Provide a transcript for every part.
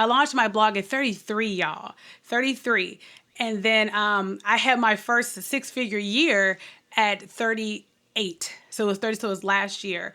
I launched my blog at 33, y'all. 33. And then I had my first six-figure year at 38. So it was 30, so it was last year.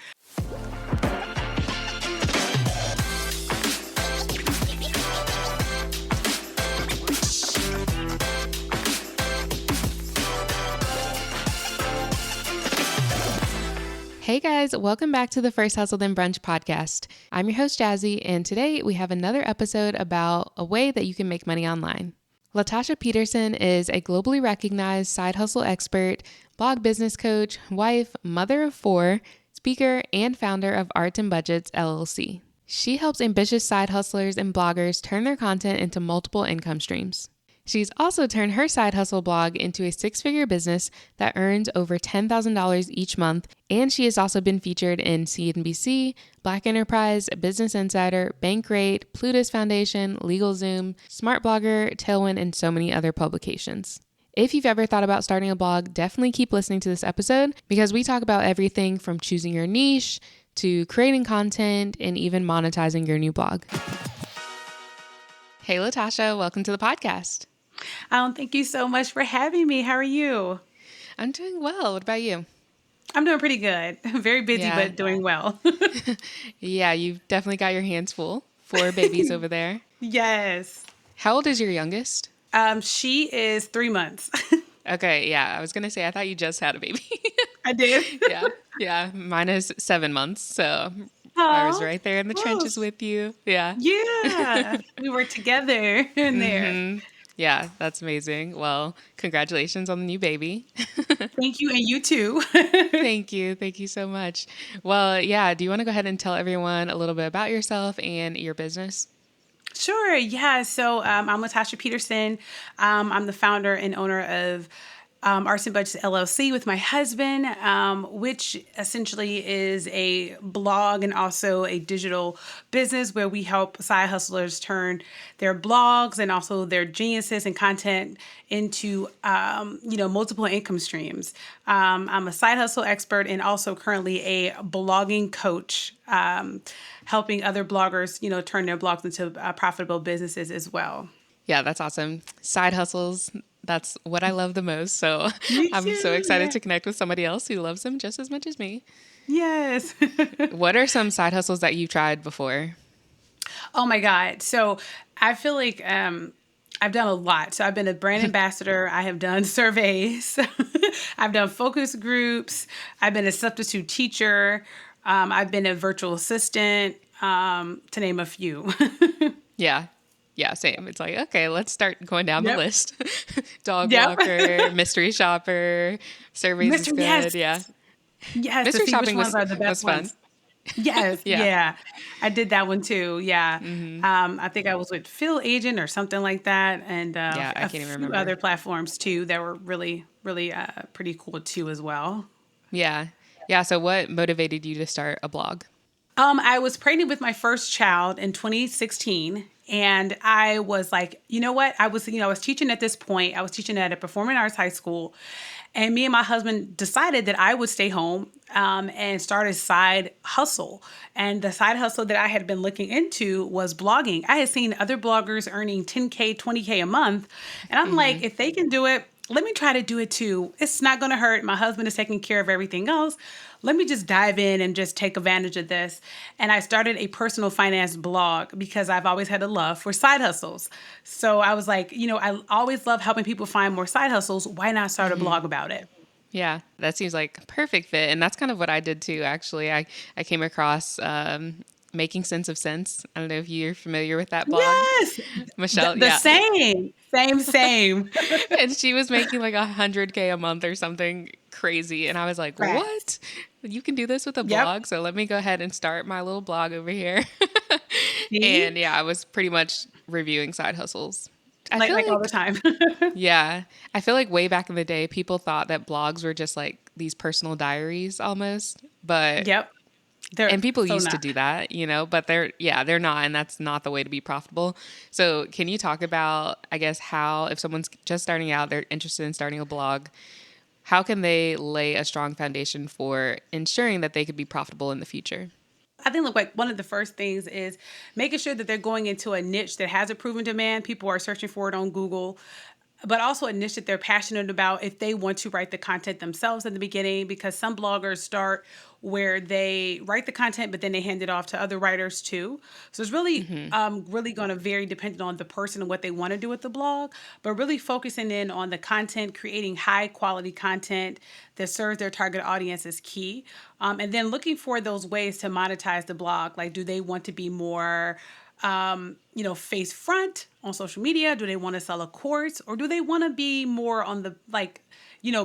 Hey guys, welcome back to the First Hustle Then Brunch podcast. I'm your host Jazzy, and today we have another episode about a way that you can make money online. Latasha Peterson is a globally recognized side hustle expert, blog business coach, wife, mother of four, speaker, and founder of Art and Budgets, LLC. She helps ambitious side hustlers and bloggers turn their content into multiple income streams. She's also turned her side hustle blog into a six-figure business that earns over $10,000 each month, and she has also been featured in CNBC, Black Enterprise, Business Insider, Bankrate, Plutus Foundation, LegalZoom, Smart Blogger, Tailwind, and so many other publications. If you've ever thought about starting a blog, definitely keep listening to this episode because we talk about everything from choosing your niche to creating content and even monetizing your new blog. Hey, Latasha, welcome to the podcast. Thank you so much for having me. How are you? I'm doing well. What about you? I'm doing pretty good. Very busy, but doing well. Yeah, you've definitely got your hands full. 4 babies over there. Yes. How old is your youngest? She is 3 months. Okay, yeah. I was going to say, I thought you just had a baby. I did. Yeah. Mine is 7 months, so I was Oh, right there in the trenches with you. Yeah. yeah. We were together in there. Yeah, that's amazing. Well, congratulations on the new baby. Thank you, and you too. Thank you. Thank you so much. Well, yeah. Do you want to go ahead and tell everyone a little bit about yourself and your business? Sure. Yeah. So I'm Latasha Peterson. I'm the founder and owner of Arts and Budgets LLC with my husband, which essentially is a blog and also a digital business where we help side hustlers turn their blogs and also their geniuses and content into, multiple income streams. I'm a side hustle expert and also currently a blogging coach, helping other bloggers, turn their blogs into profitable businesses as well. Yeah, that's awesome. Side hustles. That's what I love the most. So Me I'm so too. excited Yeah. to connect with somebody else who loves them just as much as me. Yes. What are some side hustles that you've tried before? Oh my God. So I feel like I've done a lot. So I've been a brand ambassador. I have done surveys. I've done focus groups. I've been a substitute teacher. I've been a virtual assistant, to name a few. Yeah. Yeah, same. It's like, okay, let's start going down the Yep. list. Dog Yep. walker, mystery shopper, surveys is Mystery, good. yes. Yeah. Yes, to Mystery see which shopping ones are the was best fun. ones. Yes, Yeah. yeah. I did that one too. Yeah. I think I was with Phil Agent or something like that, and Yeah, I a can't even few remember. other platforms too that were really, really pretty cool too as well. Yeah. Yeah. So what motivated you to start a blog? I was pregnant with my first child in 2016. And I was like, you know what? I was teaching at this point. I was teaching at a performing arts high school. And me and my husband decided that I would stay home and start a side hustle. And the side hustle that I had been looking into was blogging. I had seen other bloggers earning 10K, 20K a month. And I'm like, if they can do it, let me try to do it too. It's not going to hurt. My husband is taking care of everything else. Let me just dive in and just take advantage of this. And I started a personal finance blog because I've always had a love for side hustles. So I was like, I always love helping people find more side hustles. Why not start a blog about it? Yeah, that seems like a perfect fit. And that's kind of what I did too, actually. I came across Making Sense of Sense. I don't know if you're familiar with that blog. Yes, Michelle, the yeah. same. And she was making like 100K a month or something crazy. And I was like, Correct. what? You can do this with a Yep. blog? So let me go ahead and start my little blog over here. See? And yeah, I was pretty much reviewing side hustles. I Like, feel like all the like, time. yeah, I feel like way back in the day, people thought that blogs were just like these personal diaries almost. But Yep. They're and people so used to not. do that, but they're not, and that's not the way to be profitable. So can you talk about, I guess, how if someone's just starting out, they're interested in starting a blog, how can they lay a strong foundation for ensuring that they could be profitable in the future? I think like one of the first things is making sure that they're going into a niche that has a proven demand. People are searching for it on Google, but also a niche that they're passionate about if they want to write the content themselves in the beginning, because some bloggers start where they write the content, but then they hand it off to other writers too. So it's really, really going to vary depending on the person and what they want to do with the blog, but really focusing in on the content, creating high quality content that serves their target audience is key. And then looking for those ways to monetize the blog. Like, do they want to be more face front on social media? Do they want to sell a course, or do they want to be more on the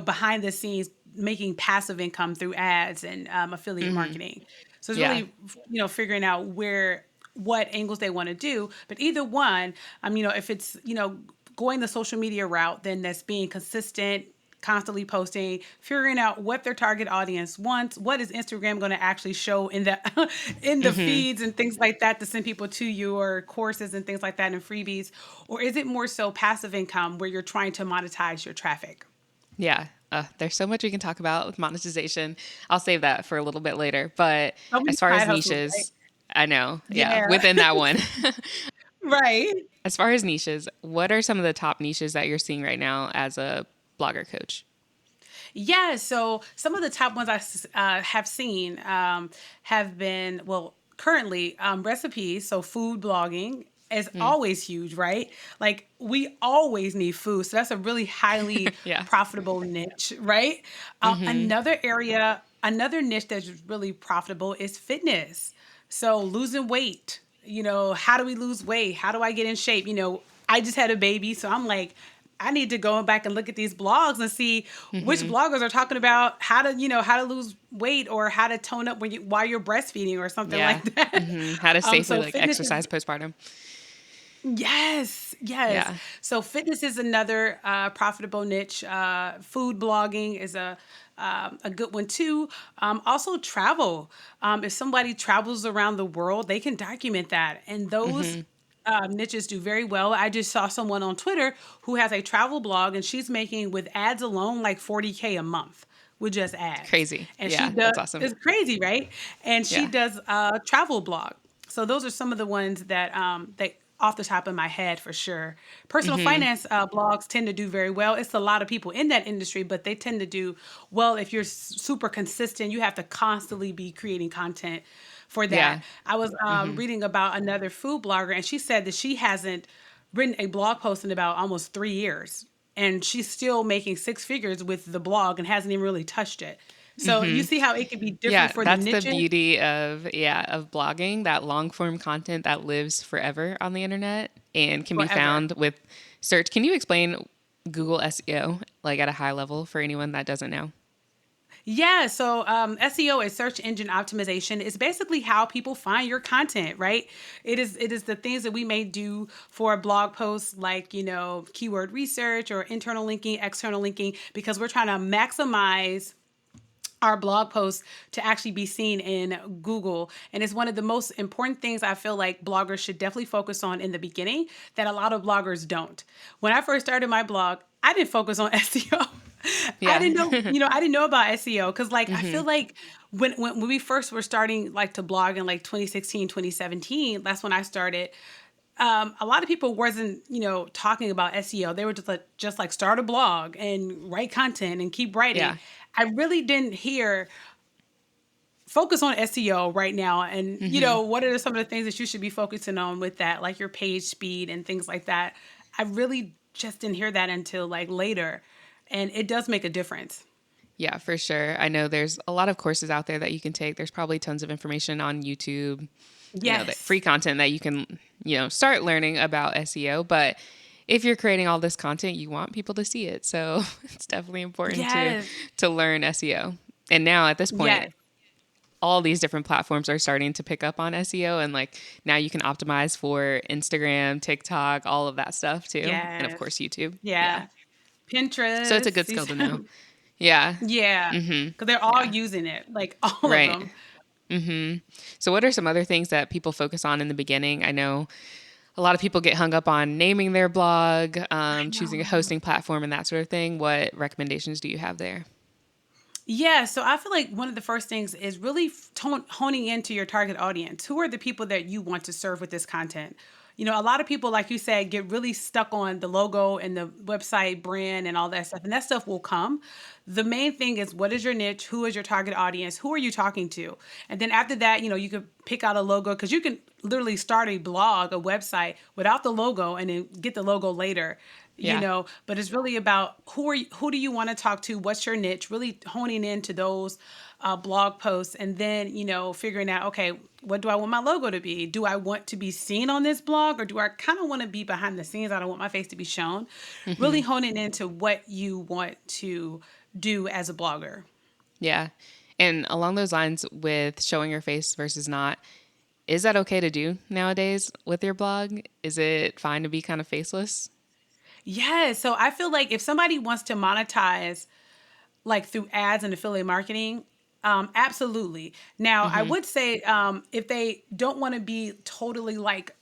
behind the scenes, making passive income through ads and affiliate marketing? So it's Yeah. really, figuring out what angles they want to do. But either one, if it's, going the social media route, then that's being consistent, constantly posting, figuring out what their target audience wants, what is Instagram going to actually show in the in the feeds and things like that to send people to your courses and things like that and freebies, or is it more so passive income where you're trying to monetize your traffic? Yeah. There's so much we can talk about with monetization. I'll save that for a little bit later. But So many as far as side hustles, right? niches, I know. Yeah. Yeah, Within that one. right. As far as niches, what are some of the top niches that you're seeing right now as a blogger coach? Yeah, so some of the top ones have seen have been, well, currently recipes. So food blogging is always huge, right? Like we always need food. So that's a really highly Yeah. profitable niche, right? Another niche that's really profitable is fitness. So losing weight, how do we lose weight? How do I get in shape? I just had a baby, so I'm like, I need to go back and look at these blogs and see which bloggers are talking about how to lose weight or how to tone up while you're breastfeeding or something Yeah. like that. How to safely So like fitness is exercise postpartum. yes, yes. Yeah. So fitness is another profitable niche. Food blogging is a good one too. Also travel. If somebody travels around the world, they can document that, and those niches do very well. I just saw someone on Twitter who has a travel blog, and she's making with ads alone like 40K a month with just ads. Crazy. And she Yeah. does, That's awesome. it's crazy, right? And she Yeah. does a travel blog. So those are some of the ones that off the top of my head for sure. Personal finance blogs tend to do very well. It's a lot of people in that industry, but they tend to do well if you're super consistent. You have to constantly be creating content for Yeah. that. I was reading about another food blogger, and she said that she hasn't written a blog post in about almost 3 years, and she's still making six figures with the blog and hasn't even really touched it. So you see how it can be different Yeah, for the that's the niches. beauty of blogging, that long form content that lives forever on the internet and can be Forever. found with search. Can you explain Google SEO like at a high level for anyone that doesn't know? Yeah, so SEO is search engine optimization. Is basically how people find your content, right? It is the things that we may do for a blog post, like keyword research or internal linking, external linking, because we're trying to maximize our blog posts to actually be seen in Google. And it's one of the most important things I feel like bloggers should definitely focus on in the beginning that a lot of bloggers don't. When I first started my blog, I didn't focus on SEO. I Yeah. didn't know, I didn't know about SEO because like I feel like when we first were starting like to blog in like 2016, 2017, that's when I started. A lot of people wasn't, talking about SEO. They were just like start a blog and write content and keep writing. Yeah. I really didn't hear focus on SEO right now. And, what are some of the things that you should be focusing on with that, like your page speed and things like that? I really just didn't hear that until like later. And it does make a difference. Yeah, for sure. I know there's a lot of courses out there that you can take. There's probably tons of information on YouTube, that free Yes. content that you can, start learning about SEO. But if you're creating all this content, you want people to see it. So it's definitely important Yes. to learn SEO. And now at this point, Yes. all these different platforms are starting to pick up on SEO, and like now you can optimize for Instagram, TikTok, all of that stuff too. And of Yes. course YouTube. Yeah. Yeah. So it's a Pinterest. good skill to know. Yeah. Yeah. Because they're all Yeah. using it, like all of Right. them. So what are some other things that people focus on in the beginning? I know a lot of people get hung up on naming their blog, I choosing a know. hosting platform and that sort of thing. What recommendations do you have there? Yeah, so I feel like one of the first things is really honing into your target audience. Who are the people that you want to serve with this content? A lot of people, like you said, get really stuck on the logo and the website brand and all that stuff, and that stuff will come. The main thing is, what is your niche? Who is your target audience? Who are you talking to? And then after that, you could pick out a logo, because you can literally start a blog, a website without the logo and then get the logo later. Yeah. But it's really about who do you want to talk to? What's your niche? Really honing into those blog posts, and then figuring out, okay, what do I want my logo to be? Do I want to be seen on this blog, or do I kind of want to be behind the scenes? I don't want my face to be shown. Really Hmm. honing into what you want to do as a blogger. Yeah. And along those lines with showing your face versus not, is that okay to do nowadays with your blog? Is it fine to be kind of faceless? Yeah, so I feel like if somebody wants to monetize like through ads and affiliate marketing, absolutely. Now, I Hmm. would say if they don't want to be totally like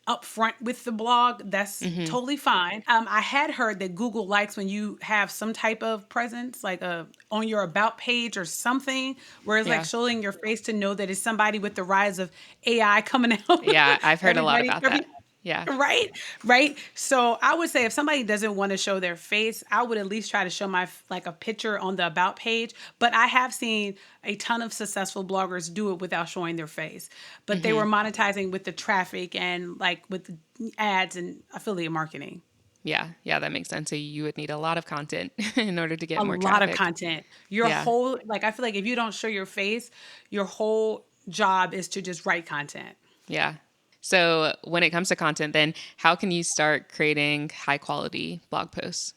upfront with the blog, that's Hmm. totally fine. I had heard that Google likes when you have some type of presence, like on your about page or something, where it's like Yeah. showing your face to know that it's somebody. With the rise of AI coming out, Yeah. I've heard a lot everybody, about that. Yeah. right, right. So I would say if somebody doesn't want to show their face, I would at least try to show my like a picture on the about page. But I have seen a ton of successful bloggers do it without showing their face. But they Hmm. were monetizing with the traffic and like with ads and affiliate marketing. Yeah. Yeah. That makes sense. So you would need a lot of content in order to get A more lot of traffic. content. Your Yeah. whole like I feel like if you don't show your face, your whole job is to just write content. Yeah. So when it comes to content, then how can you start creating high quality blog posts?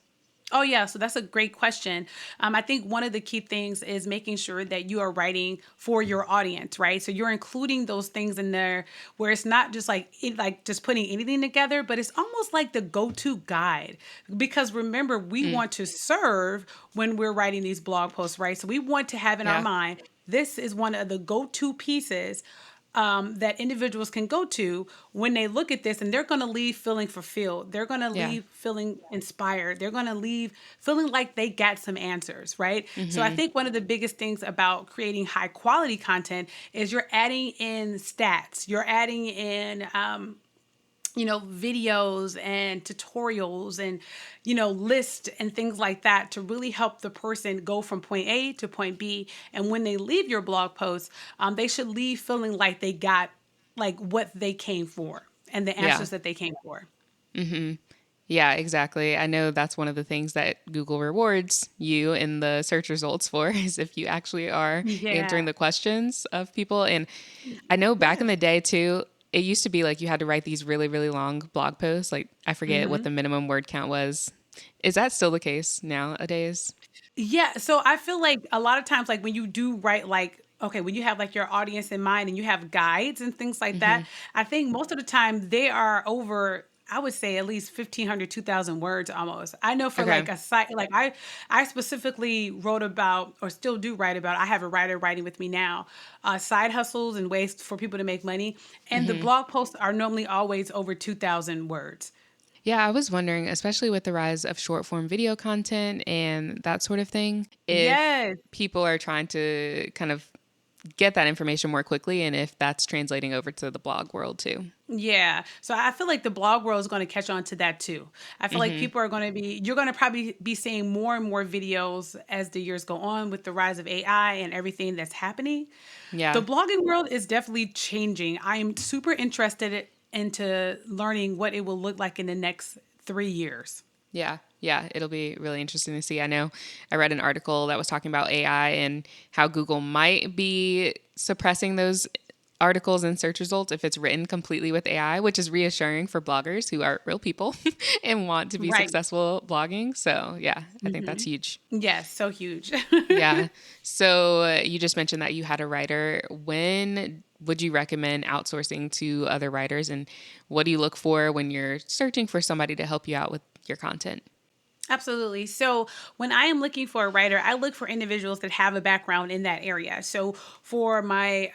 Oh, yeah. So that's a great question. I think one of the key things is making sure that you are writing for your audience, right? So you're including those things in there where it's not just like just putting anything together, but it's almost like the go-to guide. Because remember, we Mm. want to serve when we're writing these blog posts, right? So we want to have in our Yeah. mind, this is one of the go-to pieces that individuals can go to when they look at this, and they're going to leave feeling fulfilled. They're going to Yeah. leave feeling inspired. They're going to leave feeling like they got some answers, right? So I Hmm. think one of the biggest things about creating high quality content is you're adding in stats, you're adding in videos and tutorials and, lists and things like that to really help the person go from point A to point B. And when they leave your blog post, they should leave feeling like they got like what they came for and the Yeah. answers that they came for. Hmm. Yeah, exactly. I know that's one of the things that Google rewards you in the search results for is if you actually are Yeah. answering the questions of people. And I know back in Yes. the day too, it used to be like you had to write these really, really long blog posts. Like I forget what Hmm. the minimum word count was. Is that still the case nowadays? Yeah, so I feel like a lot of times, like when you do write, like, okay, when you have like your audience in mind and you have guides and things like Hmm. that, I think most of the time they are over, I would say at least 1,500, 2,000 words almost. I know for like Okay. a site, like I specifically wrote about, or still do write about, I have a writer writing with me now, side hustles and ways for people to make money. And the Hmm. blog posts are normally always over 2,000 words. Yeah, I was wondering, especially with the rise of short form video content and that sort of thing, if Yes. people are trying to kind of get that information more quickly and if that's translating over to the blog world too. Yeah. So I feel like the blog world is going to catch on to that too. I feel like Hmm. people are going to you're going to probably be seeing more and more videos as the years go on with the rise of AI and everything that's happening. The Yeah. blogging world is definitely changing. I am super interested into learning what it will look like in the next 3 years. Yeah. Yeah. It'll be really interesting to see. I know I read an article that was talking about AI and how Google might be suppressing those articles and search results if it's written completely with AI, which is reassuring for bloggers who are real people and want to be Right. successful blogging. So, yeah, I think that's huge. Yes, so huge. Yeah. So, you just mentioned that you had a writer. When would you recommend outsourcing to other writers? And what do you look for when you're searching for somebody to help you out with your content? Absolutely. So when I am looking for a writer, I look for individuals that have a background in that area. So for my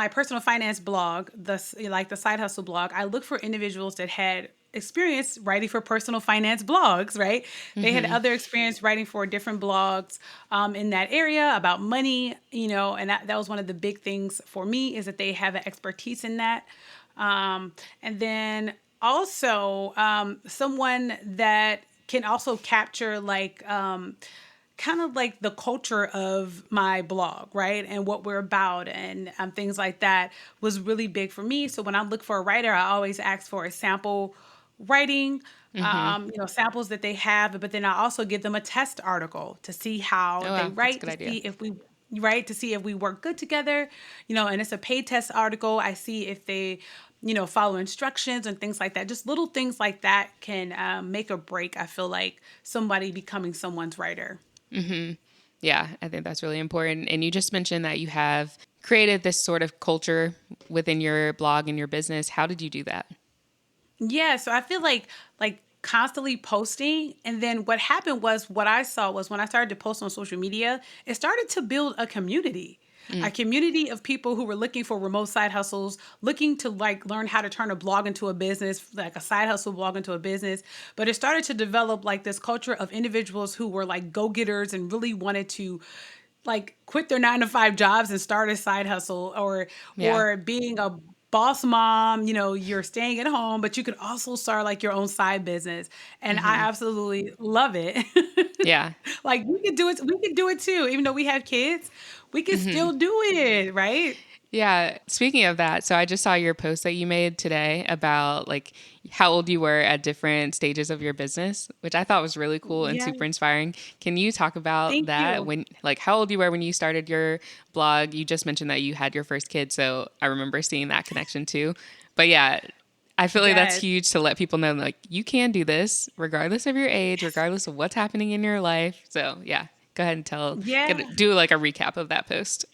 personal finance blog, the side hustle blog, I look for individuals that had experience writing for personal finance blogs, right? They had Mm-hmm. other experience writing for different blogs in that area about money, and that was one of the big things for me is that they have an expertise in that. And then also someone that can also capture like kind of like the culture of my blog, right? And what we're about and things like that was really big for me. So when I look for a writer, I always ask for a sample writing, Mm-hmm. samples that they have, but then I also give them a test article to see how Oh, they wow. That's a write, good to idea. see if we right to see if we work good together, and it's a paid test article. I see if they follow instructions and things like that. Just little things like that can make or break, I feel like, somebody becoming someone's writer. Yeah, I think that's really important. And you just mentioned that you have created this sort of culture within your blog and your business. How did you do that? Yeah, so I feel like constantly posting, and then what happened was what I saw was when I started to post on social media, it started to build a community. A community of people who were looking for remote side hustles, looking to like learn how to turn a blog into a business, like a side hustle blog into a business. But it started to develop like this culture of individuals who were like go-getters and really wanted to like quit their 9 to 5 jobs and start a side hustle, or Yeah. being a boss mom, you're staying at home, but you could also start like your own side business. And I absolutely love it. Yeah. Like we could do it too. Even though we have kids, we can still do it, right? Yeah. Speaking of that, so I just saw your post that you made today about like how old you were at different stages of your business, which I thought was really cool and Yeah. super inspiring. Can you talk about Thank that you. when like how old you were when you started your blog? You just mentioned that you had your first kid, so I remember seeing that connection too. But yeah, I feel like that's Yes. huge to let people know like you can do this regardless of your age, regardless of what's happening in your life. So, yeah, go ahead and Yeah. do like a recap of that post.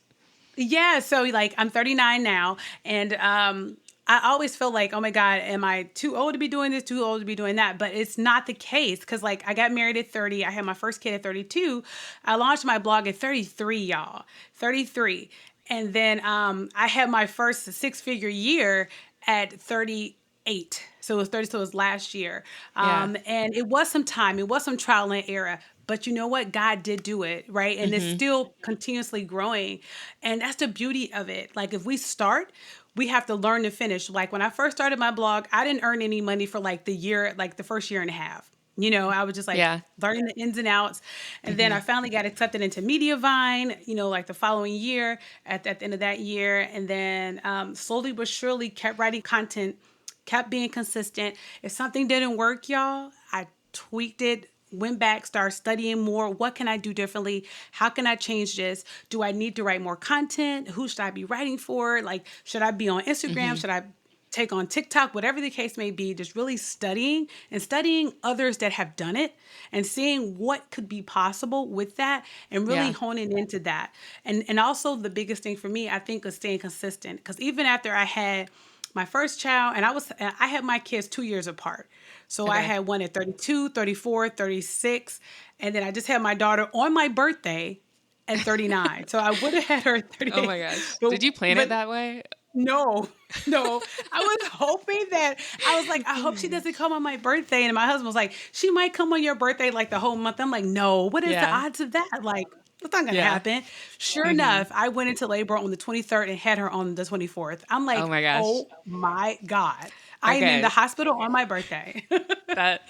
Yeah, so like I'm 39 now, and I always feel like, oh my God, am I too old to be doing this, too old to be doing that? But it's not the case, because like I got married at 30, I had my first kid at 32, I launched my blog at 33, y'all, 33, and then I had my first six-figure year at 38. So it was 30, so it was last year. Yeah. And it was some time, it was some trial and error. But you know what? God did do it, right? And it's still continuously growing. And that's the beauty of it. Like if we start, we have to learn to finish. Like when I first started my blog, I didn't earn any money for like the year, like the first year and a half. I was just like Yeah. learning the ins and outs. And then I finally got accepted into Mediavine, like the following year, at the end of that year. And then slowly but surely kept writing content, kept being consistent. If something didn't work, y'all, I tweaked it, went back, started studying more. What can I do differently? How can I change this? Do I need to write more content? Who should I be writing for? Like, should I be on Instagram? Should I take on TikTok? Whatever the case may be, just really studying and studying others that have done it and seeing what could be possible with that and really Yeah. honing into that. And also the biggest thing for me, I think, is staying consistent. Because even after I had my first child, and I had my kids 2 years apart. So I Okay. had one at 32, 34, 36, and then I just had my daughter on my birthday at 39. So I would have had her at Oh 38. my gosh. But Did you plan it but that way? no, no. I was hoping that I was like, I hope she doesn't come on my birthday. And my husband was like, she might come on your birthday like the whole month. I'm like, no, what is the Yeah. odds of that? Like, that's not gonna Yeah. happen. Sure enough, I went into labor on the 23rd and had her on the 24th. I'm Oh like, my gosh. oh my God. I am in the Okay. hospital on my birthday. That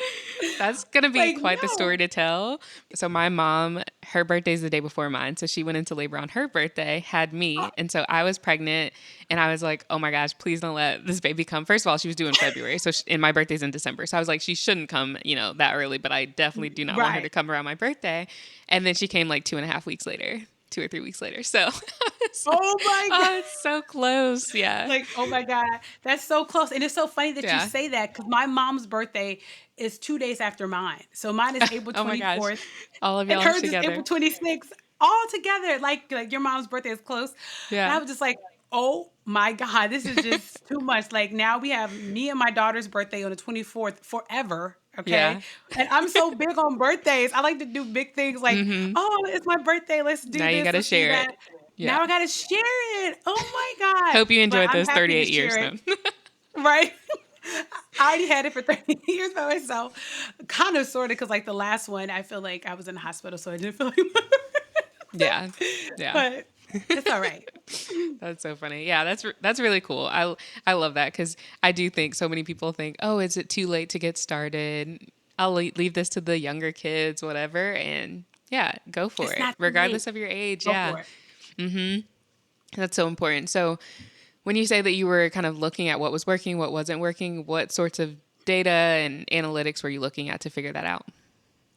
that's gonna be Like, quite the story no. to tell. So my mom, her birthday's the day before mine, so she went into labor on her birthday, had me, and so I was pregnant, and I was like, oh my gosh, please don't let this baby come. First of all, she was due in February, and my birthday's in December, so I was like, she shouldn't come, that early, but I definitely do not want her to Right. come around my birthday. And then she came like 2.5 weeks later, 2 or 3 weeks later. So, Oh my God. oh, it's so close. Yeah, Like, oh my God. That's so close. And it's so funny that you yeah. say that because my mom's birthday is 2 days after mine. So mine is April Oh my gosh, 24th all of and y'all hers is April together. 26th. All together. Like your mom's birthday is close. And I Yeah, was just like, oh my God, this is just too much. Like now we have me and my daughter's birthday on the 24th forever. Okay. yeah. And I'm so big on birthdays. I like to do big things like, Mm-hmm. oh, it's my birthday. Let's do Now you this. got to Let's do share it. that. Yeah. Now I gotta share it. Oh my God. Hope you But enjoyed I'm those happy to 38 years share it. then. Right? I already had it for 30 years by myself. Kind of, sort of, because like the last one, I feel like I was in the hospital, so I didn't feel like Yeah. Yeah. but it's all right. That's so funny. Yeah, that's really cool. I love that because I do think so many people think, oh, is it too late to get started? I'll leave this to the younger kids, whatever. And yeah, go for It's it, not too late. regardless of your age. Go Yeah, for it. that's so important. So when you say that you were kind of looking at what was working, what wasn't working, what sorts of data and analytics were you looking at to figure that out?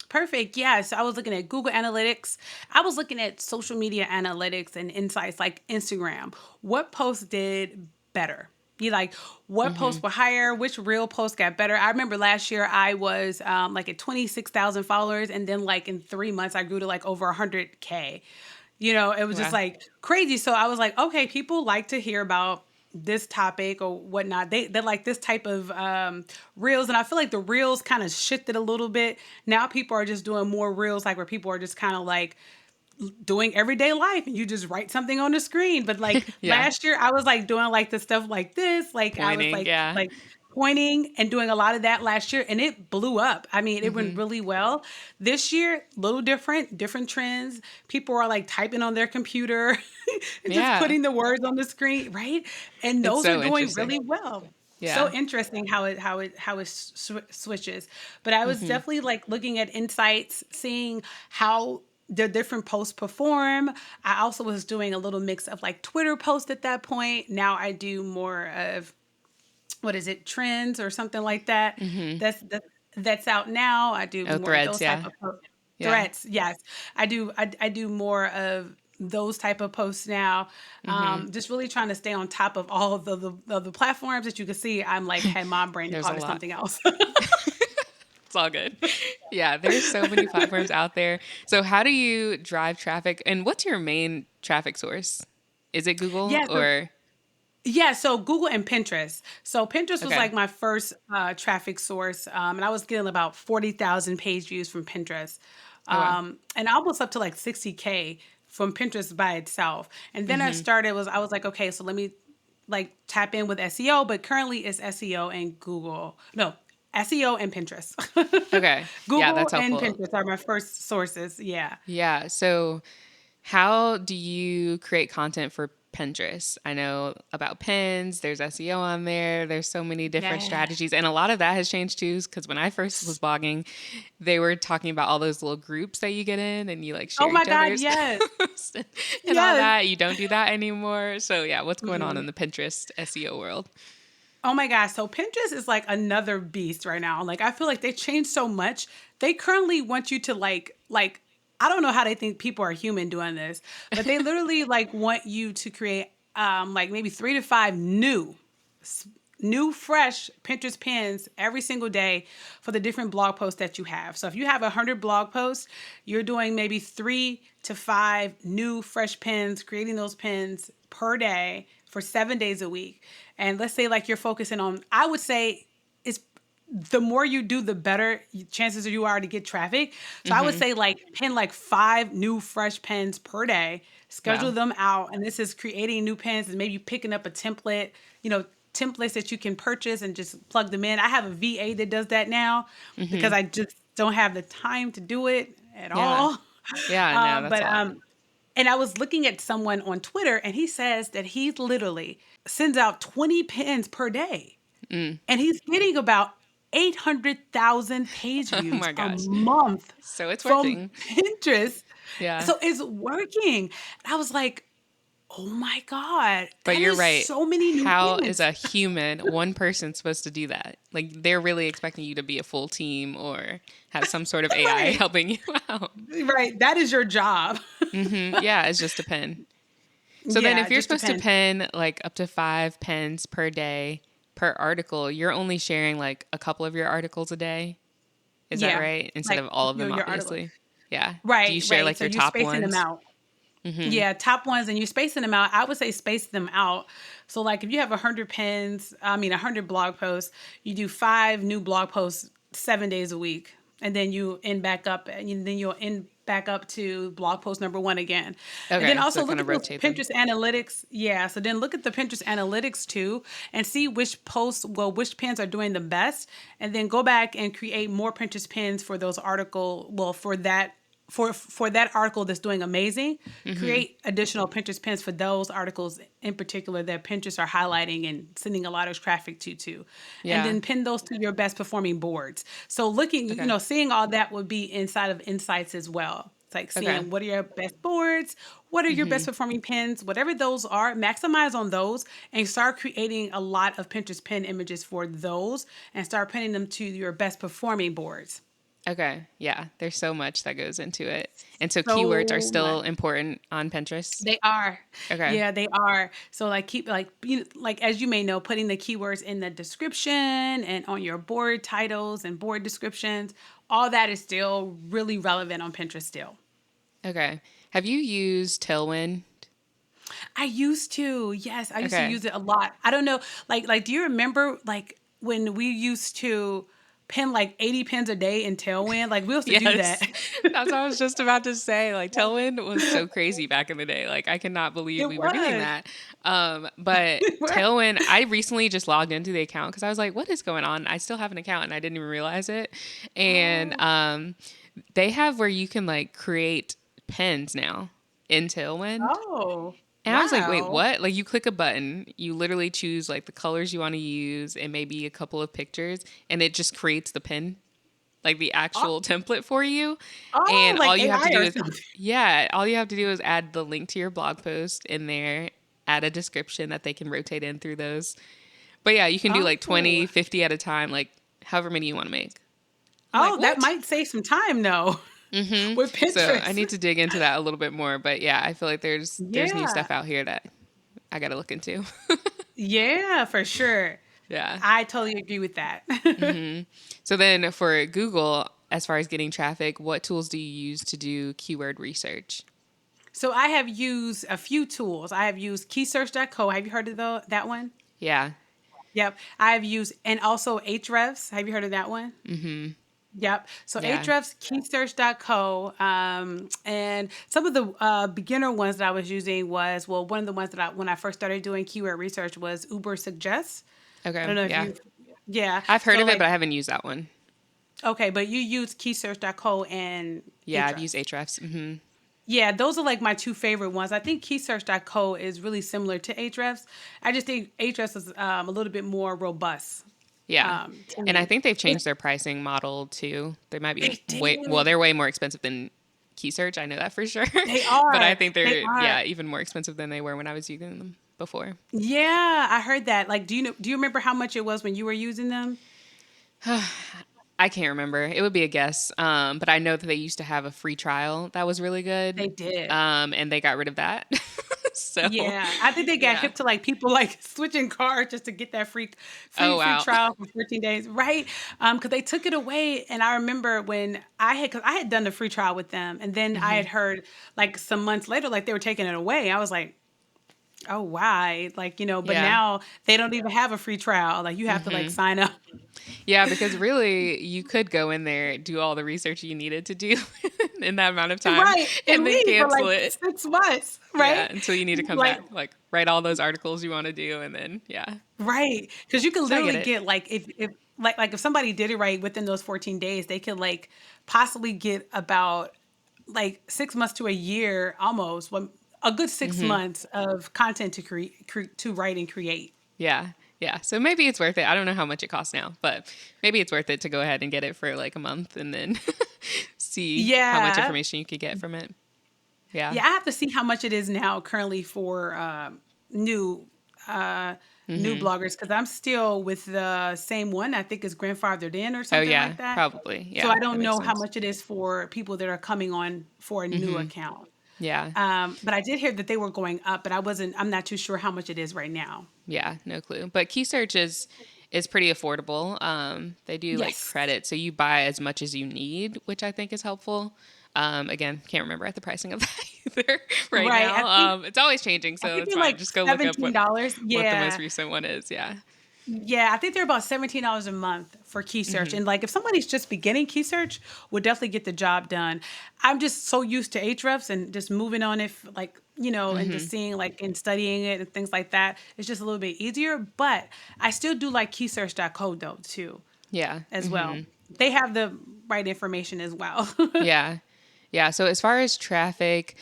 Perfect. Yes. I was looking at Google Analytics. I was looking at social media analytics and insights like Instagram. What posts did better? You like what posts were higher? Which real posts got better? I remember last year I was like at 26,000 followers, and then like in 3 months I grew to like over 100K. It was just Wow. like crazy. So I was like, okay, people like to hear about this topic or whatnot. They like this type of reels, and I feel like the reels kind of shifted a little bit. Now people are just doing more reels, like where people are just kind of like doing everyday life, and you just write something on the screen. But like Yeah. last year, I was like doing like the stuff like this. Like I was Pointing. Yeah. like pointing and doing a lot of that last year, and it blew up. I mean, it went really well. This year, little different trends. People are like typing on their computer and just Yeah. putting the words on the screen, right? And It's those are so doing interesting. really well. So Yeah. interesting how it switches. But I was definitely like looking at insights, seeing how the different posts perform. I also was doing a little mix of like Twitter posts at that point. Now I do more of, what is it, trends or something like that. That's out now. I do Oh, more of threads. those type Yeah. of posts. Yeah. Threats, yes. I do more of those type of posts now. Just really trying to stay on top of all of the platforms that you can see. I'm like had my brain There's a called it lot. something else. It's all good. Yeah, there's so many platforms out there. So how do you drive traffic and what's your main traffic source? Is it Google Yeah, so or Yeah, so Google and Pinterest. So Pinterest was okay. like my first traffic source, and I was getting about 40,000 page views from Pinterest, Oh wow. and almost up to like 60K from Pinterest by itself. And then I was like, okay, so let me like tap in with SEO, but currently it's SEO and Google. No, SEO and Pinterest. Okay. Yeah, Google that's and helpful. Pinterest are my first sources. Yeah. Yeah. So how do you create content for Pinterest? I know about pins, there's SEO on there, there's so many different Yeah. strategies. And a lot of that has changed too, because when I first was blogging, they were talking about all those little groups that you get in and you like Oh share my each God, other's yes. posts and all Yes. that. You don't do that anymore. So yeah, what's going on in the Pinterest SEO world? Oh my gosh. So Pinterest is like another beast right now. Like I feel like they changed so much. They currently want you to like I don't know how they think people are human doing this, but they literally like want you to create like maybe 3 to 5 new fresh Pinterest pins every single day for the different blog posts that you have. So if you have 100 blog posts, you're doing maybe 3 to 5 new fresh pins, creating those pins per day for 7 days a week. And let's say like you're focusing on, I would say it's the more you do, the better chances you are to get traffic. So I would say like pin like 5 new fresh pins per day, schedule Wow. them out. And this is creating new pins and maybe picking up a template, templates that you can purchase and just plug them in. I have a VA that does that now because I just don't have the time to do it at Yeah. all. Yeah, no, that's But a lot. and I was looking at someone on Twitter, and he says that he literally sends out 20 pins per day, and he's getting about 800,000 page Oh views my a gosh. month So it's from working. Pinterest. Yeah. So it's working. I was like, oh my God, But that you're is right. so many new How is pins. a human, one person, supposed to do that? Like, they're really expecting you to be a full team or have some sort of AI Right. helping you out. Right. That is your job. Yeah, it's just a pen. So then, Yeah, if you're just supposed to depends. pen like up to 5 pens per day per article, you're only sharing like a couple of your articles a day. Is that Yeah. right? Instead Like of all of them, your article. obviously. Yeah. Do you Right, share right. like So your you're top spacing them ones? out. Yeah, top ones, and you're spacing them out. I would say space them out. So like if you have 100 blog posts, you do 5 new blog posts 7 days a week. and then you end back up, and then you'll end back up to blog post number one again. And then Okay, so also kind look of at those rotate them. Pinterest analytics. Yeah, so then look at the Pinterest analytics too, and see which posts, well, which pins are doing the best, and then go back and create more Pinterest pins for those article. Well, for that article that's doing amazing, create additional Pinterest pins for those articles in particular that Pinterest are highlighting and sending a lot of traffic to too. And Yeah. then pin those to your best performing boards. So looking, Okay. seeing all that would be inside of insights as well. It's like Okay. seeing what are your best boards, what are your best performing pins, whatever those are, maximize on those and start creating a lot of Pinterest pin images for those and start pinning them to your best performing boards. Okay. Yeah. There's so much that goes into it. And so keywords are So much. still important on Pinterest. They are. Okay. Yeah, they are. So like keep like like as you may know, putting the keywords in the description and on your board titles and board descriptions, all that is still really relevant on Pinterest still. Okay. Have you used Tailwind? I used to. Yes, I used to Okay. use it a lot. I don't know, like do you remember like when we used to pin like 80 pins a day in Tailwind? Like we used to do that. Yes. That's what I was just about to say. Like Tailwind was so crazy back in the day. Like I cannot believe It we were doing was. that. But Tailwind, I recently just logged into the account because I was like, what is going on? I still have an account and I didn't even realize it. And Oh. they have where you can like create pins now in Tailwind. Oh. And I was like, wait, Wow. what? Like you click a button, you literally choose like the colors you want to use and maybe a couple of pictures, and it just creates the pin, like the Oh, actual template for you. oh, And all like you have to AI do or is, something. yeah, all you have to do is add the link to your blog post in there, add a description that they can rotate in through those. But yeah, you can do like Oh. 20, 50 at a time, like however many you want to make. I'm like, Oh, that what? might save some time though with So I Pinterest. need to dig into that a little bit more. But yeah, I feel like there's new Yeah. stuff out here that I got to look into. Yeah, for sure. Yeah. I totally agree with that. So then for Google, as far as getting traffic, what tools do you use to do keyword research? So I have used a few tools. I have used keysearch.co. Have you heard of that one? Yeah. Yep. I've used, and also Ahrefs. Have you heard of that one? Yep. So Yeah. Ahrefs, keysearch.co, and some of the beginner ones that I was using was, well, one of the ones that when I first started doing keyword research was Uber Suggest. I Okay. don't know if Yeah. you, yeah. I've heard So of it, like, but I haven't used that one. okay, but you use keysearch.co and Yeah, I've used Ahrefs. Ahrefs. Yeah, those are like my two favorite ones. I think keysearch.co is really similar to Ahrefs. I just think Ahrefs is a little bit more robust Yeah. to And I me. think they've changed their pricing model too. They might be They did. they're way more expensive than KeySearch. I know that for sure. They But I are. think They they're, are. yeah, even more expensive than they were when I was using them before. Yeah, I heard that. Like, do you remember how much it was when you were using them? I can't remember. It would be a guess. But I know that they used to have a free trial that was really good. They did. And they got rid of that. So, Yeah, I think they got yeah. hip to like people like switching cars just to get that Oh, free wow. trial for 14 days, right? Because they took it away, and I remember when because I had done the free trial with them, and then I had heard like some months later like they were taking it away. I was like, oh, why? Like but Yeah. now they don't even have a free trial. Like you have to like sign up. Yeah, because really, you could go in there, do all the research you needed to do in that amount of time, Right, and and then leave for cancel like it. 6 months, Yeah, right? until you need to come Like back, like write all those articles you want to do, and then yeah. right, because you could So I get literally it. get like if like if somebody did it right within those 14 days, they could like possibly get about like 6 months to a year, almost a good 6 months of content to to write and create. Yeah, yeah. So maybe it's worth it. I don't know how much it costs now, but maybe it's worth it to go ahead and get it for like a month, and then see how much Yeah, information you could get from it. Yeah. yeah, I have to see how much it is now currently for new uh, new bloggers because I'm still with the same one. I think is grandfathered in or Oh something yeah, like that. probably. So I Yeah, that don't makes know how sense. much it is for people that are coming on for a new account. Yeah. But I did hear that they were going up, but I'm not too sure how much it is right now. Yeah, no clue. But Key Search is pretty affordable. They do like Yes. credit, so you buy as much as you need, which I think is helpful. Again, can't remember at the pricing of that either right Right. now. It's always changing, I so think it's they're fine. like Just go look up $17. what the most Yeah. recent one is. Yeah. Yeah, I think they're about $17 a month for key search. Hmm. And like if somebody's just beginning key search, would definitely get the job done. I'm just so used to Ahrefs and just moving on it like, and Hmm. just seeing like and studying it and things like that. It's just a little bit easier. But I still do like keysearch.co though too, Yeah. as well. Hmm. They have the right information as well. Yeah. Yeah. So as far as traffic,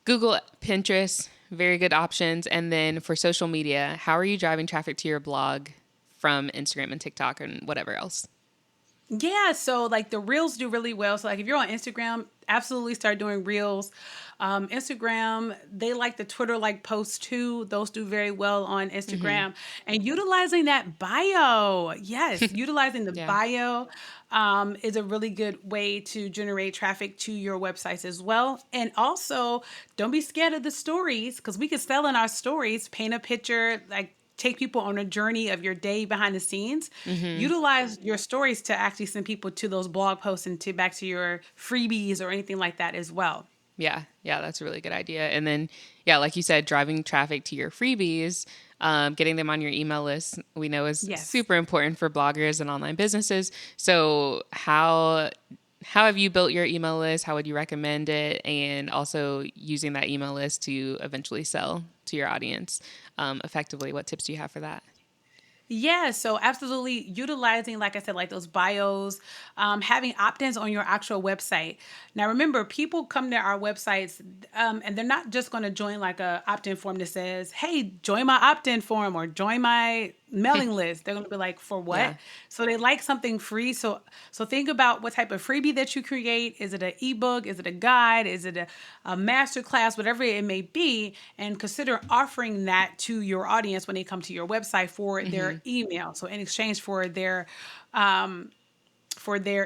Google, Pinterest, very good options. And then for social media, how are you driving traffic to your blog from Instagram and TikTok and whatever else? Yeah, so like the reels do really well. So like if you're on Instagram, absolutely start doing reels. Instagram, they like the Twitter like posts too. Those do very well on Hmm. Instagram. And utilizing that bio, yes, utilizing the Yeah. bio is a really good way to generate traffic to your websites as well. And also, don't be scared of the stories because we could sell in our stories, paint a picture, like take people on a journey of your day behind the scenes. Hmm. Utilize your stories to actually send people to those blog posts and to back to your freebies or anything like that as well. Yeah, yeah, that's a really good idea. And then, yeah, like you said, driving traffic to your freebies, getting them on your email list, we know is Yes. super important for bloggers and online businesses. So, how have you built your email list? How would you recommend it? And also using that email list to eventually sell to your audience effectively. What tips do you have for that? Yeah, so absolutely utilizing, like I said, like those bios, having opt-ins on your actual website. Now, remember, people come to our websites, and they're not just going to join like a opt-in form that says, "Hey, join my opt-in form" or "Join my mailing list." They're going to be like, "For what?" Yeah. So they like something free. So think about what type of freebie that you create. Is it an ebook? Is it a guide? Is it a master class? Whatever it may be, and consider offering that to your audience when they come to your website for Hmm. their email. So in exchange for their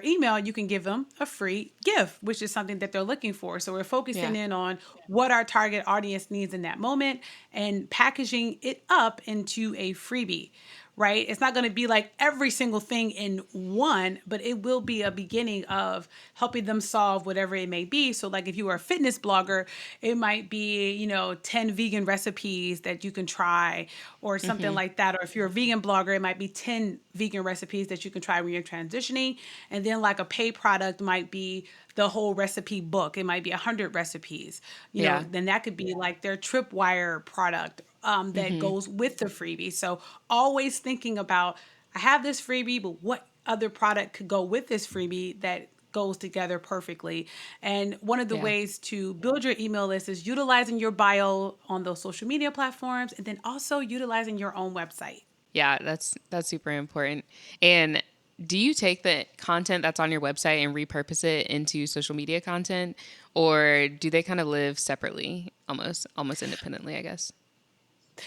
email, you can give them a free gift, which is something that they're looking for. So we're focusing Yeah. in on what our target audience needs in that moment and packaging it up into a freebie, right? It's not going to be like every single thing in one, but it will be a beginning of helping them solve whatever it may be. So like if you are a fitness blogger, it might be, 10 vegan recipes that you can try or something Hmm. like that. Or if you're a vegan blogger, it might be 10 vegan recipes that you can try when you're transitioning. And then like a pay product might be the whole recipe book. It might be 100 recipes. Yeah. Then that could be like their tripwire product that Hmm. goes with the freebie. So always thinking about, I have this freebie, but what other product could go with this freebie that goes together perfectly. And one of the Yeah. ways to build your email list is utilizing your bio on those social media platforms and then also utilizing your own website. Yeah, that's super important. And do you take the content that's on your website and repurpose it into social media content, or do they kind of live separately, almost independently, I guess?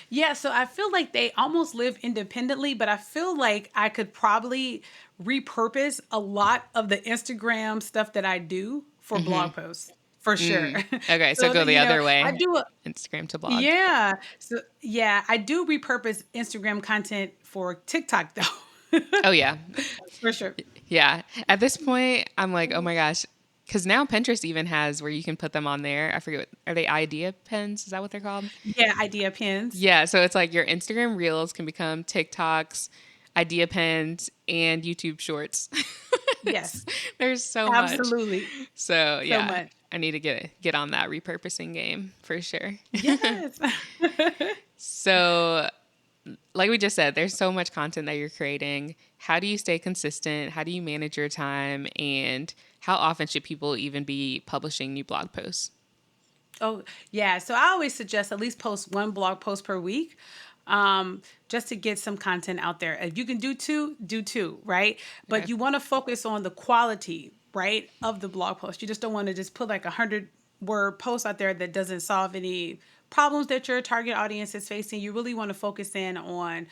Yeah, so I feel like they almost live independently, but I feel like I could probably repurpose a lot of the Instagram stuff that I do for Hmm. blog posts for sure. Mm. Okay, so So go that, the other I way, do a, Instagram to blog. yeah. So yeah, I do repurpose Instagram content for TikTok though. Oh yeah, For sure. yeah. At this point, I'm like, oh my gosh, because now Pinterest even has where you can put them on there. I forget, are they idea pins? Is that what they're called? Yeah, idea pins. Yeah, so it's like your Instagram Reels can become TikToks, idea pins, and YouTube Shorts. It's, Yes, there's so much. absolutely. So So yeah, much. I need to get on that repurposing game for sure. Yes. So like we just said, there's so much content that you're creating. How do you stay consistent? How do you manage your time? And how often should people even be publishing new blog posts? Oh, yeah. So I always suggest at least post one blog post per week, just to get some content out there. If you can do two, right? But Okay. you want to focus on the quality, right, of the blog post. You just don't want to just put like 100-word post out there that doesn't solve any problems that your target audience is facing. You really want to focus in on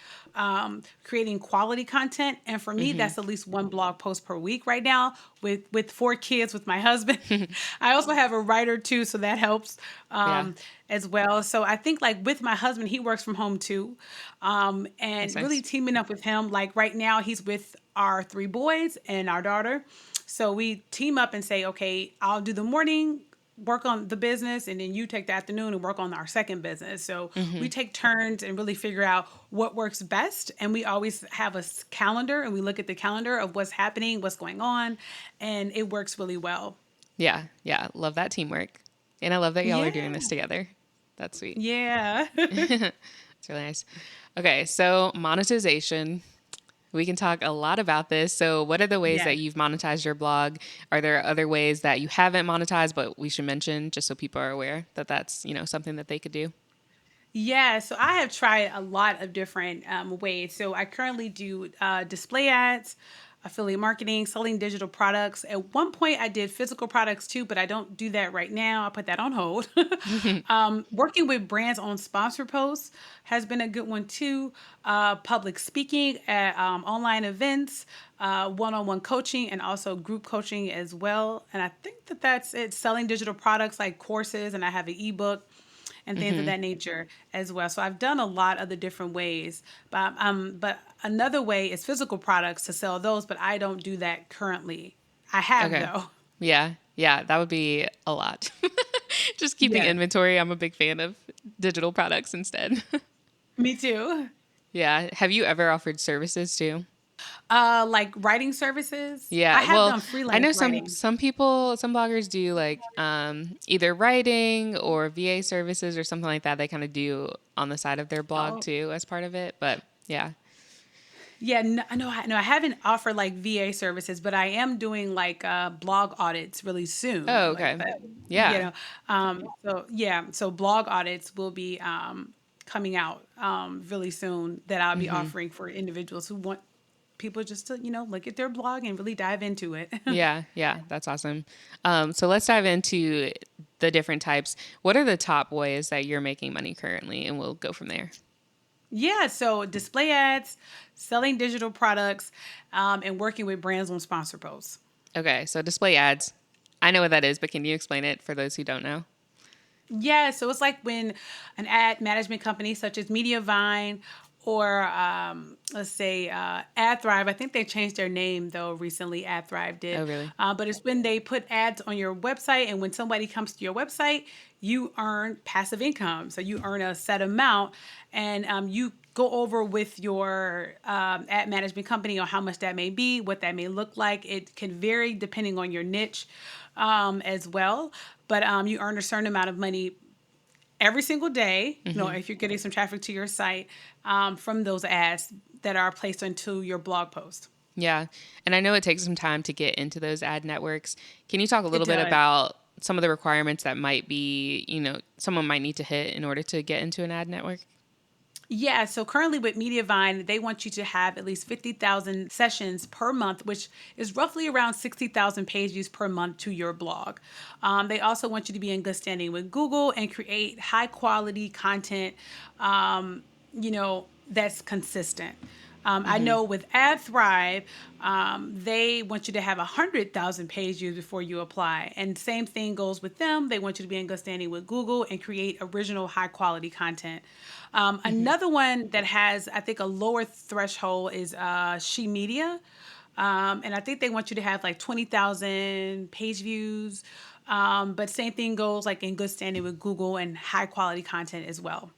creating quality content. And for me, Mm-hmm. that's at least one blog post per week right now with 4 kids with my husband. I also have a writer too, so that helps Yeah. as well. So I think like with my husband, he works from home too. That's And really nice. teaming up with him, like right now he's with our 3 boys and our daughter. So we team up and say, okay, I'll do the morning work on the business, and then you take the afternoon and work on our second business. So we take turns and really figure out what works best. And we always have a calendar, and we look at the calendar of what's happening, what's going on, and it works really well. Yeah. Yeah. Love that teamwork. And I love that y'all are doing Yeah. this together. That's sweet. Yeah. It's really nice. Okay. So monetization. We can talk a lot about this. So what are the ways Yeah. that you've monetized your blog? Are there other ways that you haven't monetized, but we should mention just so people are aware that that's, something that they could do? Yeah, so I have tried a lot of different ways. So I currently do display ads, affiliate marketing, selling digital products. At one point, I did physical products too, but I don't do that right now. I put that on hold. Working with brands on sponsor posts has been a good one too. Public speaking at online events, one-on-one coaching, and also group coaching as well. And I think that that's it. Selling digital products like courses, and I have an ebook and things of that nature as well. So I've done a lot of the different ways, but another way is physical products to sell those, but I don't do that currently. I have Okay. though. Yeah. Yeah. That would be a lot. Just keeping Yeah, inventory. I'm a big fan of digital products instead. me too. Yeah. Have you ever offered services too? Like writing services. I Yeah. have Well, done I freelance know some writing. some people, some bloggers do like either writing or VA services or something like that. They kind of do on the side of their blog Oh, too as part of it. But yeah. yeah, no, no, I haven't offered like VA services, but I am doing like blog audits really soon. Oh, Like okay. that, you Yeah. know. So yeah, so blog audits will be coming out really soon that I'll be offering for individuals who want people just to look at their blog and really dive into it. Yeah. Yeah. That's awesome. So let's dive into the different types. What are the top ways that you're making money currently? And we'll go from there. Yeah, so display ads, selling digital products, and working with brands on sponsor posts. Okay. So display ads. I know what that is, but can you explain it for those who don't know? Yeah, so it's like when an ad management company such as Mediavine or let's say AdThrive, I think they changed their name though recently, AdThrive did. Oh, really? But it's when they put ads on your website, and when somebody comes to your website, you earn passive income. So you earn a set amount, and you go over with your ad management company on how much that may be, what that may look like. It can vary depending on your niche as well. But you earn a certain amount of money every single day, if you're getting some traffic to your site from those ads that are placed into your blog post. Yeah. And I know it takes some time to get into those ad networks. Can you talk a It little bit does. about some of the requirements that might be, someone might need to hit in order to get into an ad network? Yeah, so currently with Mediavine, they want you to have at least 50,000 sessions per month, which is roughly around 60,000 page views per month to your blog. They also want you to be in good standing with Google and create high quality content, that's consistent. I know with AdThrive, they want you to have 100,000 page views before you apply. And same thing goes with them. They want you to be in good standing with Google and create original high quality content. Another one that has, I think, a lower threshold is She Media. And I think they want you to have like 20,000 page views. But same thing goes like in good standing with Google and high quality content as well.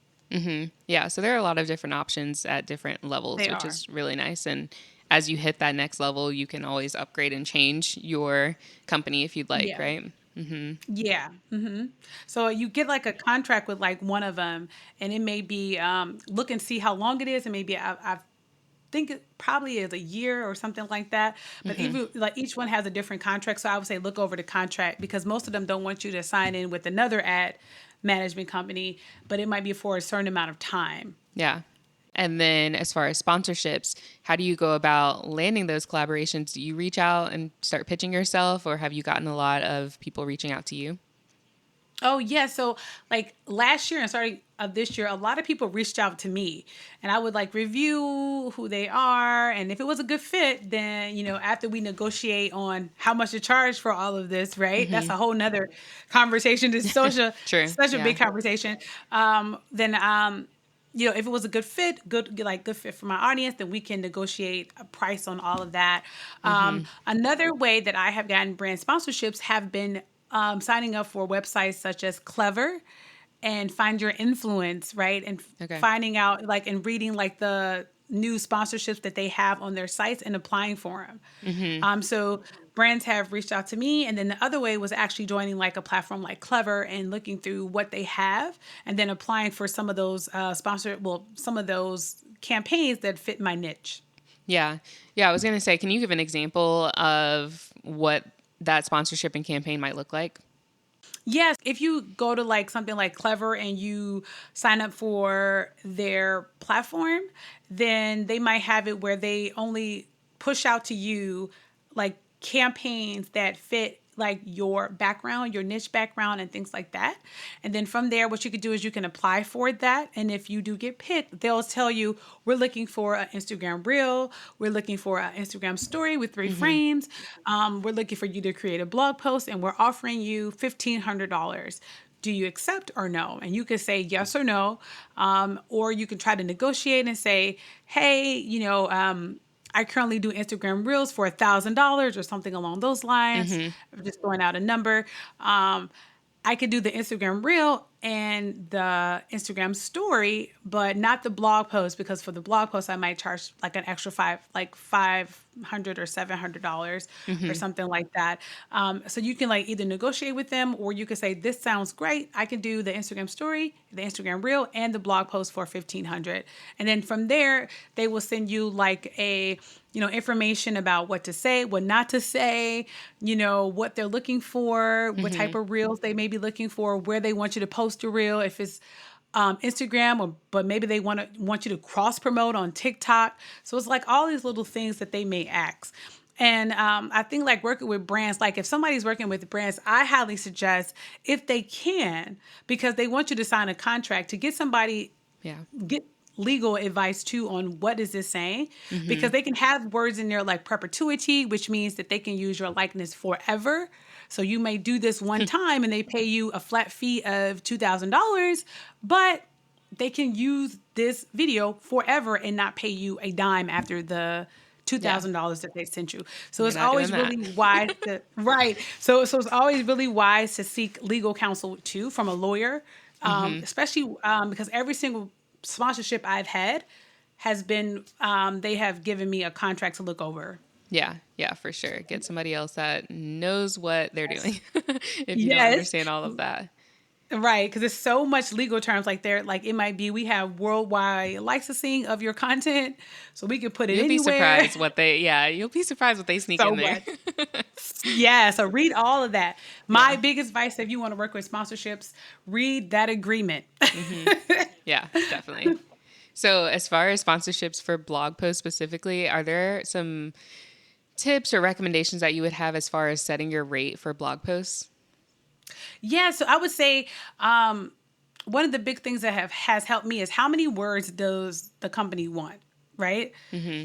Yeah. So there are a lot of different options at different levels, They which are. is really nice. And as you hit that next level, you can always upgrade and change your company if you'd like, Yeah. right? Yeah. So you get like a contract with like one of them, and it may be look and see how long it is, and maybe I think it probably is a year or something like that. But even like each one has a different contract, so I would say look over the contract because most of them don't want you to sign in with another ad management company, but it might be for a certain amount of time. Yeah. And then as far as sponsorships, how do you go about landing those collaborations? Do you reach out and start pitching yourself, or have you gotten a lot of people reaching out to you? Oh yeah, so like last year and starting of this year, a lot of people reached out to me, and I would like review who they are, and if it was a good fit, then after we negotiate on how much to charge for all of this, right? That's a whole nother conversation. It's True. such a Yeah. big conversation. Then if it was a good fit, good fit for my audience, then we can negotiate a price on all of that. Another way that I have gotten brand sponsorships have been signing up for websites such as Clever and Find Your Influence, right? And Okay. finding out like and reading like the new sponsorships that they have on their sites and applying for them. So brands have reached out to me, and then the other way was actually joining like a platform like Clever and looking through what they have, and then applying for some of those some of those campaigns that fit my niche. Yeah. Yeah. I was going to say, can you give an example of what that sponsorship and campaign might look like? Yes, if you go to like something like Clever and you sign up for their platform, then they might have it where they only push out to you like campaigns that fit like your background, your niche background, and things like that. And then from there, what you could do is you can apply for that. And if you do get picked, they'll tell you, we're looking for an Instagram reel, we're looking for an Instagram story with 3 frames, we're looking for you to create a blog post, and we're offering you $1,500. Do you accept or no? And you can say yes or no, or you can try to negotiate and say, hey, I currently do Instagram Reels for $1,000 or something along those lines. I'm just throwing out a number. I could do the Instagram Reel and the Instagram story, but not the blog post, because for the blog post I might charge like an extra $500 or $700 or something like that. So you can like either negotiate with them, or you could say, this sounds great. I can do the Instagram story, the Instagram Reel, and the blog post for $1,500. And then from there, they will send you like a information about what to say, what not to say, what they're looking for, what type of reels they may be looking for, where they want you to post your reel, if it's Instagram, but maybe they want you to cross promote on TikTok. So it's like all these little things that they may ask. And I think like working with brands, like if somebody's working with brands, I highly suggest, if they can, because they want you to sign a contract, to get somebody, get legal advice too on what is this saying, because they can have words in there like perpetuity, which means that they can use your likeness forever. So you may do this one time and they pay you a flat fee of $2,000, but they can use this video forever and not pay you a dime after the $2,000 that they sent you. So You're it's not doing always that. really wise to, right. So it's always really wise to seek legal counsel too from a lawyer, especially because every single sponsorship I've had has been, they have given me a contract to look over. Yeah, yeah, for sure. Get somebody else that knows what they're doing if you don't Yes. understand all of that. Right, because there's so much legal terms, like there, like it might be, we have worldwide licensing of your content, so we can put it You'll be anywhere. surprised you'll be surprised what they sneak So in there. much. Yeah, so read all of that. My Yeah. biggest advice, if you want to work with sponsorships, read that agreement. Yeah, definitely. So as far as sponsorships for blog posts specifically, are there some tips or recommendations that you would have as far as setting your rate for blog posts? Yeah, so I would say one of the big things that has helped me is, how many words does the company want, right?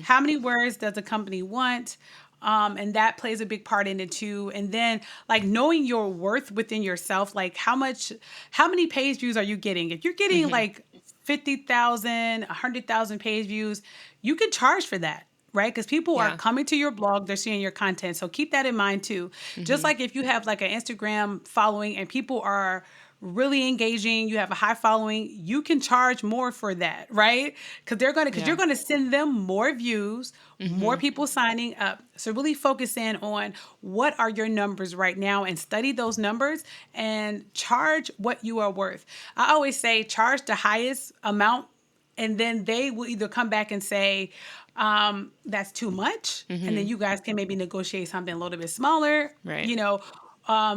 How many words does the company want? And that plays a big part in it too. And then like knowing your worth within yourself, like how many page views are you getting? If you're getting like 50,000, 100,000 page views, you can charge for that. Right? Because people are Yeah. coming to your blog, they're seeing your content. So keep that in mind too. Just like if you have like an Instagram following and people are really engaging, you have a high following, you can charge more for that, right? Because you're Yeah. gonna send them more views, more people signing up. So really focus in on what are your numbers right now and study those numbers and charge what you are worth. I always say charge the highest amount, and then they will either come back and say, that's too much. And then you guys can maybe negotiate something a little bit smaller, Right.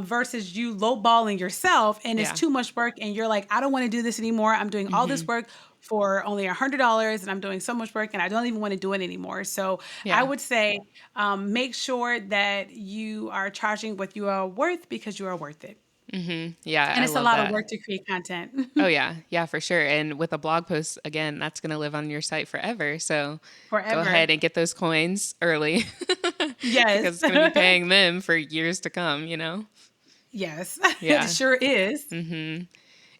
versus you lowballing yourself and it's Yeah. too much work. And you're like, I don't want to do this anymore. I'm doing all this work for only $100 and I'm doing so much work and I don't even want to do it anymore. So I Yeah. would say, make sure that you are charging what you are worth, because you are worth it. Yeah, And I it's a love lot of that. work to create content. Oh yeah. Yeah, for sure. And with a blog post, again, that's going to live on your site forever. So go Forever. ahead and get those coins early Yes. because it's going to be paying them for years to come. Yes, it Yeah. sure is.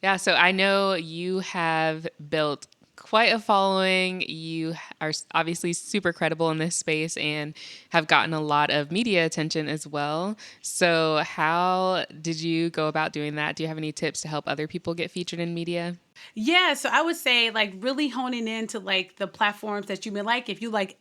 Yeah. So I know you have built quite a following. You are obviously super credible in this space and have gotten a lot of media attention as well. So how did you go about doing that? Do you have any tips to help other people get featured in media? Yeah, so I would say like really honing into like the platforms that you may like. If you like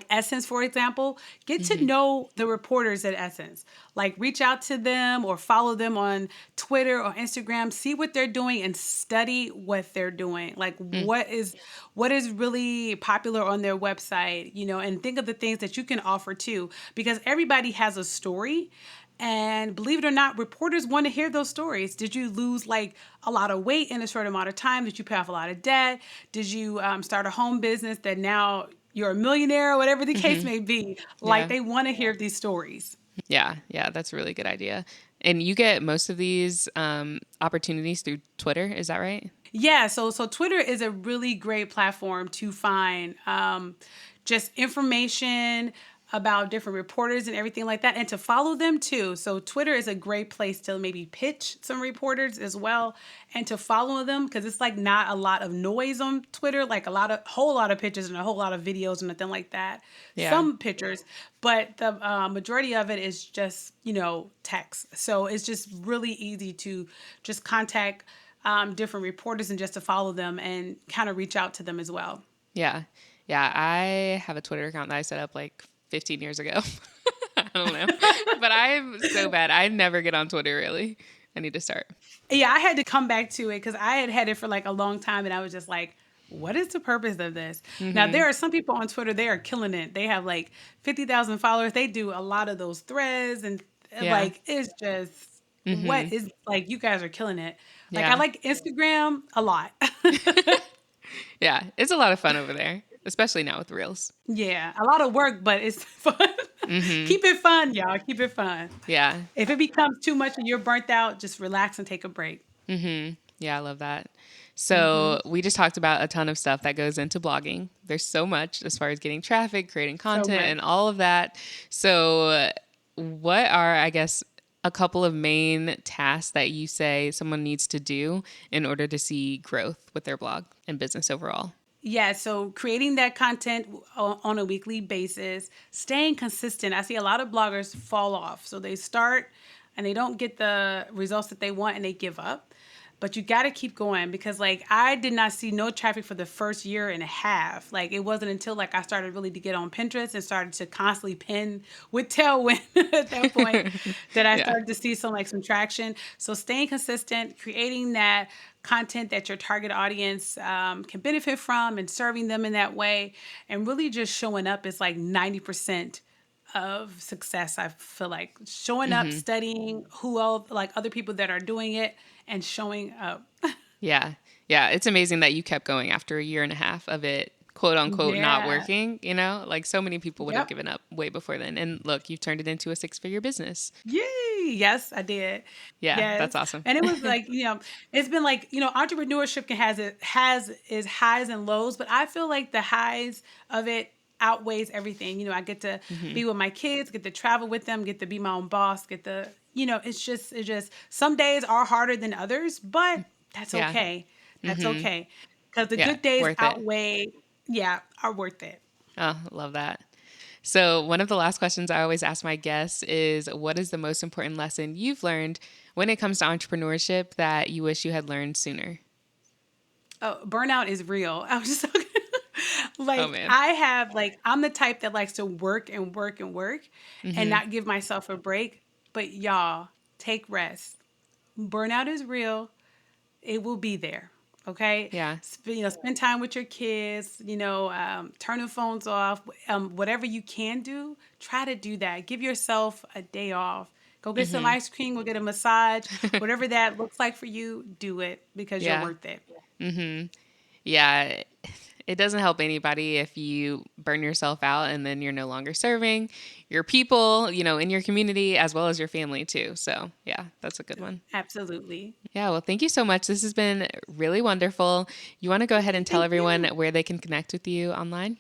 Essence, for example, get to know the reporters at Essence. Like reach out to them or follow them on Twitter or Instagram, see what they're doing and study what they're doing. Like what is really popular on their website, you know, and think of the things that you can offer too, because everybody has a story. And believe it or not, reporters want to hear those stories. Did you lose like a lot of weight in a short amount of time? Did you pay off a lot of debt? Did you start a home business that now you're a millionaire or whatever the case may be? Like Yeah. they want to hear these stories. Yeah. Yeah. That's a really good idea. And you get most of these opportunities through Twitter. Is that right? Yeah, so Twitter is a really great platform to find just information about different reporters and everything like that, and to follow them too. So Twitter is a great place to maybe pitch some reporters as well, and to follow them because it's like not a lot of noise on Twitter, like whole lot of pictures and a whole lot of videos and nothing like that. Yeah. Some pictures, but the majority of it is just text. So it's just really easy to just contact different reporters and just to follow them and kind of reach out to them as well. Yeah. Yeah. I have a Twitter account that I set up like 15 years ago. I don't know. But I'm so bad. I never get on Twitter really. I need to start. Yeah, I had to come back to it because I had it for like a long time and I was just like, what is the purpose of this? Now, there are some people on Twitter, they are killing it. They have like 50,000 followers. They do a lot of those threads and Yeah. like, it's just, what is like, you guys are killing it. Like, I Yeah. like Instagram a lot. Yeah. It's a lot of fun over there, especially now with Reels. Yeah, a lot of work, but it's fun. Keep it fun, y'all. Keep it fun. Yeah. If it becomes too much and you're burnt out, just relax and take a break. Yeah. I love that. So we just talked about a ton of stuff that goes into blogging. There's so much as far as getting traffic, creating So content, much. and all of that. So what are, I guess, a couple of main tasks that you say someone needs to do in order to see growth with their blog and business overall? Yeah, so creating that content on a weekly basis, staying consistent. I see a lot of bloggers fall off. So they start and they don't get the results that they want and they give up. But you got to keep going because like I did not see no traffic for the first year and a half. Like it wasn't until like I started really to get on Pinterest and started to constantly pin with Tailwind at that point that I Yeah. started to see some traction. So staying consistent, creating that content that your target audience can benefit from and serving them in that way and really just showing up is like 90% of success. I feel like showing up, studying who else, like other people that are doing it and showing up. Yeah. Yeah. It's amazing that you kept going after a year and a half of it, quote unquote, not Yeah. working. Like so many people would have Yep. given up way before then. And look, you've turned it into a 6-figure business. Yay. Yes, I did. Yeah. Yes. That's awesome. And it was like, it's been like, entrepreneurship has its highs and lows, but I feel like the highs of it outweighs everything. I get to be with my kids, get to travel with them, get to be my own boss, get to, it's just some days are harder than others, but that's Yeah. okay. That's okay. Because the Yeah. good days Worth it. outweigh, yeah, are worth it. Oh, love that. So, one of the last questions I always ask my guests is what is the most important lesson you've learned when it comes to entrepreneurship that you wish you had learned sooner? Oh, burnout is real. I was just talking. Oh, Like man. I have like I'm the type that likes to work and work and work and not give myself a break. But y'all, take rest. Burnout is real. It will be there. Okay. Yeah. Spend time with your kids. Turn the phones off. Whatever you can do, try to do that. Give yourself a day off. Go get some ice cream. Go get a massage. Whatever that looks like for you, do it because you're Yeah. worth it. Yeah. It doesn't help anybody if you burn yourself out and then you're no longer serving your people, in your community as well as your family too. So, yeah, that's a good one. Absolutely. Yeah. Well, thank you so much. This has been really wonderful. You want to go ahead and tell Thank everyone you. where they can connect with you online?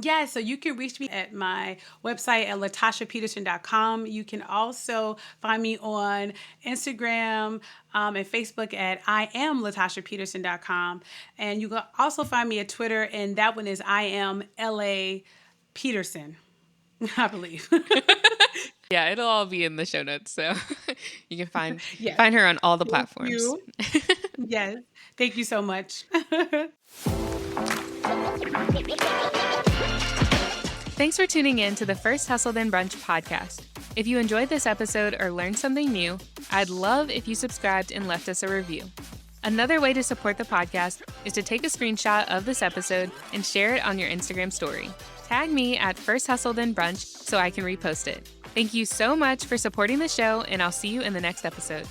Yeah, so you can reach me at my website at latashapeterson.com. You can also find me on Instagram and Facebook at I am latashapeterson.com. And you can also find me at Twitter, and that one is I am LA Peterson, I believe. Yeah, it'll all be in the show notes, so you can Yes. find her on all the Thank platforms. you. Yes. Thank you so much. Thanks for tuning in to the First Hustle Then Brunch podcast. If you enjoyed this episode or learned something new, I'd love if you subscribed and left us a review. Another way to support the podcast is to take a screenshot of this episode and share it on your Instagram story. Tag me at First Hustle Then Brunch so I can repost it. Thank you so much for supporting the show, and I'll see you in the next episode.